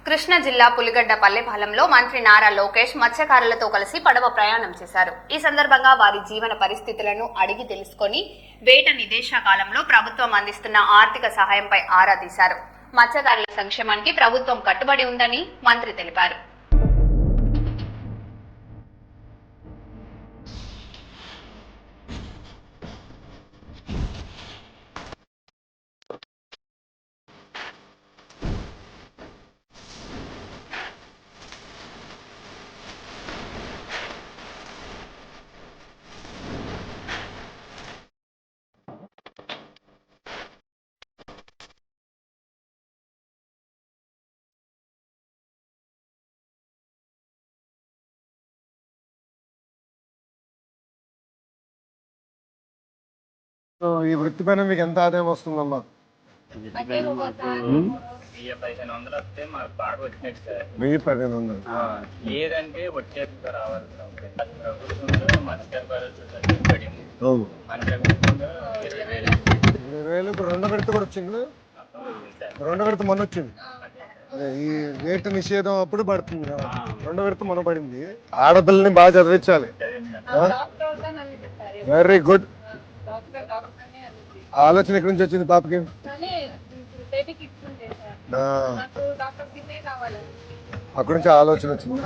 కృష్ణా జిల్లా పులిగడ్డ పల్లెపాలెంలో మంత్రి నారా లోకేష్ మత్స్యకారులతో కలిసి పడవ ప్రయాణం చేశారు. ఈ సందర్భంగా వారి జీవన పరిస్థితులను అడిగి తెలుసుకొని వేట నిషేధ కాలంలో ప్రభుత్వం అందిస్తున్న ఆర్థిక సహాయంపై ఆరా తీశారు. మత్స్యకారుల సంక్షేమానికి ప్రభుత్వం కట్టుబడి ఉందని మంత్రి తెలిపారు. ఈ వృత్తి పైన మీకు ఎంత ఆదాయం వస్తుందమ్మా? వెయ్యి 1500 లేదంటే వచ్చేది రావాలి. ఇప్పుడు రెండో విడత కూడా వచ్చింది. రెండో విడత మొన్న వచ్చింది. అదే ఈ వేట నిషేధం అప్పుడు పడుతుంది. రెండో విడత మొన్న పడింది. ఆడపిల్లని బాగా చదివించాలి. Very good. ఆలోచన ఎక్కడి నుంచి వచ్చింది పాపకి? అక్కడి నుంచి ఆలోచన వచ్చింది.